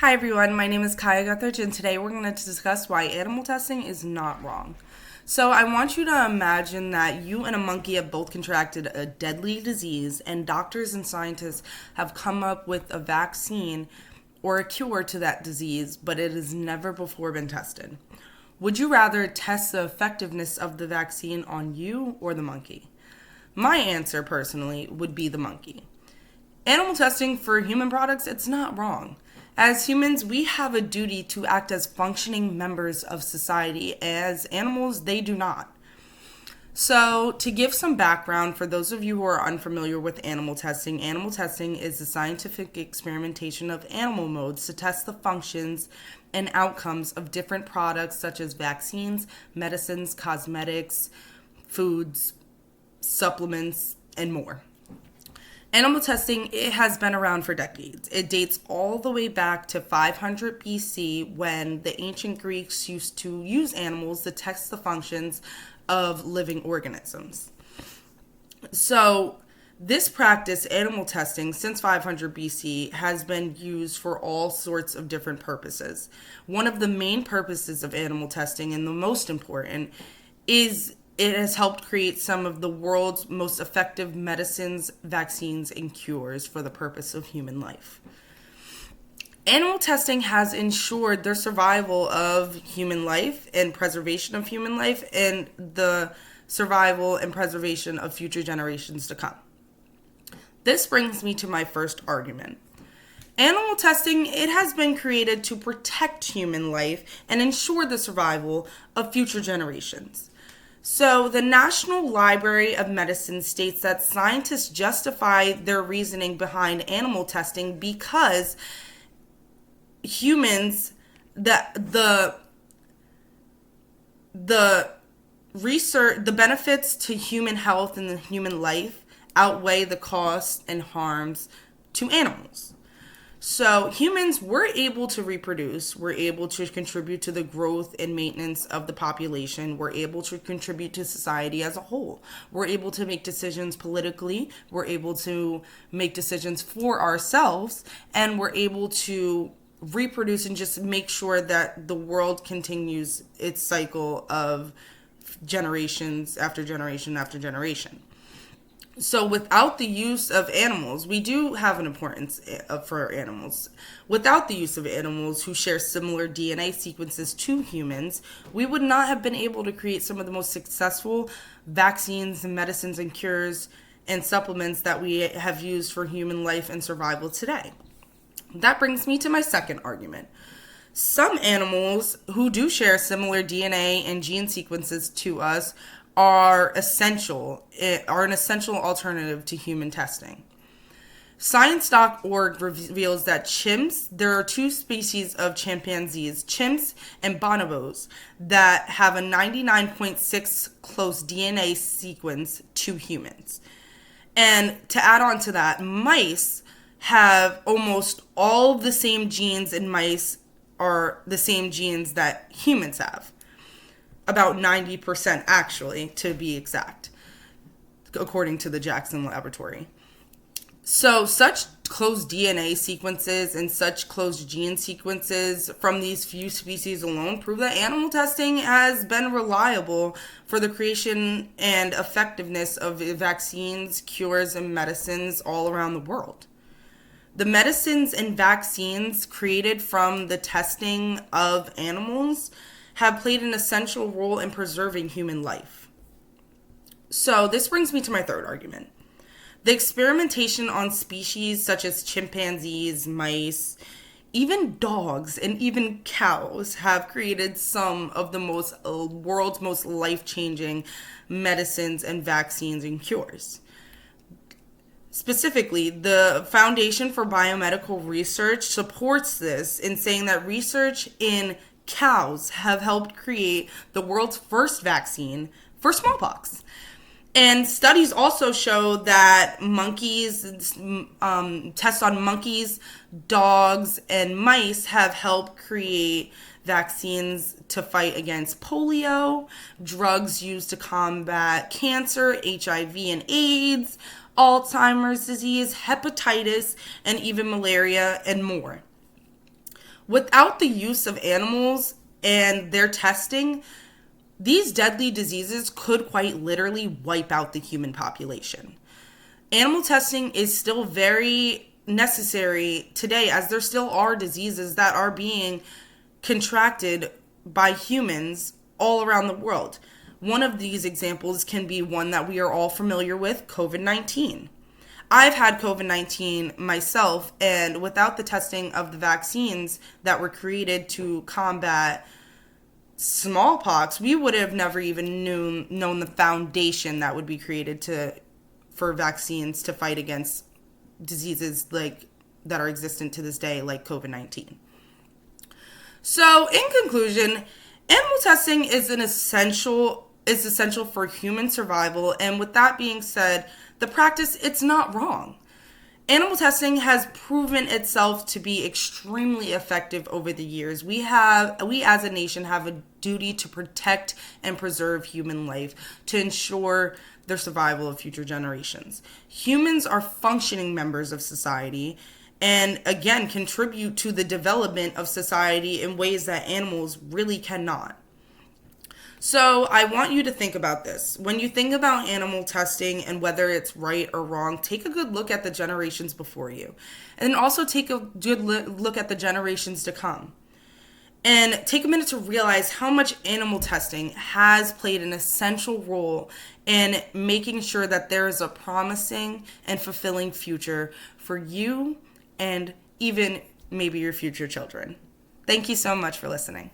Hi everyone, my name is Kaya Guthridge, and today we're going to discuss why animal testing is not wrong. So, I want you to imagine that you and a monkey have both contracted a deadly disease, and doctors and scientists have come up with a vaccine or a cure to that disease, but it has never before been tested. Would you rather test the effectiveness of the vaccine on you or the monkey? My answer, personally, would be the monkey. Animal testing for human products, it's not wrong. As humans, we have a duty to act as functioning members of society. As animals, they do not. So, to give some background for those of you who are unfamiliar with animal testing is the scientific experimentation of animal modes to test the functions and outcomes of different products such as vaccines, medicines, cosmetics, foods, supplements, and more. Animal testing, it has been around for decades. It dates all the way back to 500 BC when the ancient Greeks used to use animals to test the functions of living organisms. So, this practice, animal testing, since 500 BC, has been used for all sorts of different purposes. One of the main purposes of animal testing, and the most important, is it has helped create some of the world's most effective medicines, vaccines, and cures for the purpose of human life. Animal testing has ensured the survival of human life and preservation of human life and the survival and preservation of future generations to come. This brings me to my first argument. Animal testing, it has been created to protect human life and ensure the survival of future generations. So, the National Library of Medicine states that scientists justify their reasoning behind animal testing because humans, the research, the benefits to human health and the human life outweigh the costs and harms to animals. So humans were able to reproduce, we're able to contribute to the growth and maintenance of the population, we're able to contribute to society as a whole. We're able to make decisions politically, we're able to make decisions for ourselves, and we're able to reproduce and just make sure that the world continues its cycle of generations after generation after generation. So without the use of animals, we do have an importance for animals. Without the use of animals who share similar DNA sequences to humans, we would not have been able to create some of the most successful vaccines and medicines and cures and supplements that we have used for human life and survival today. That brings me to my second argument. Some animals who do share similar DNA and gene sequences to us are an essential alternative to human testing. Science.org reveals that there are two species of chimpanzees, chimps and bonobos, that have a 99.6 close DNA sequence to humans. And to add on to that, mice have almost all of the same genes in mice are the same genes that humans have. About 90% actually, to be exact, according to the Jackson Laboratory. So such close DNA sequences and such close gene sequences from these few species alone prove that animal testing has been reliable for the creation and effectiveness of vaccines, cures, and medicines all around the world. The medicines and vaccines created from the testing of animals have played an essential role in preserving human life. So this brings me to my third argument. The experimentation on species such as chimpanzees, mice, even dogs, and even cows have created some of the world's most life-changing medicines and vaccines and cures. Specifically, the Foundation for Biomedical Research supports this in saying that research in cows have helped create the world's first vaccine for smallpox. And studies also show that tests on monkeys, dogs, and mice have helped create vaccines to fight against polio, drugs used to combat cancer, HIV and AIDS, Alzheimer's disease, hepatitis, and even malaria, and more. Without the use of animals and their testing, these deadly diseases could quite literally wipe out the human population. Animal testing is still very necessary today, as there still are diseases that are being contracted by humans all around the world. One of these examples can be one that we are all familiar with, COVID-19. I've had COVID-19 myself, and without the testing of the vaccines that were created to combat smallpox, we would have never even known the foundation that would be created for vaccines to fight against diseases like that are existent to this day, like COVID-19. So, in conclusion, animal testing is essential for human survival, and with that being said, the practice, it's not wrong. Animal testing has proven itself to be extremely effective over the years. We as a nation have a duty to protect and preserve human life to ensure the survival of future generations. Humans are functioning members of society and, again, contribute to the development of society in ways that animals really cannot. So I want you to think about this. When you think about animal testing and whether it's right or wrong, take a good look at the generations before you. And then also take a good look at the generations to come. And take a minute to realize how much animal testing has played an essential role in making sure that there is a promising and fulfilling future for you and even maybe your future children. Thank you so much for listening.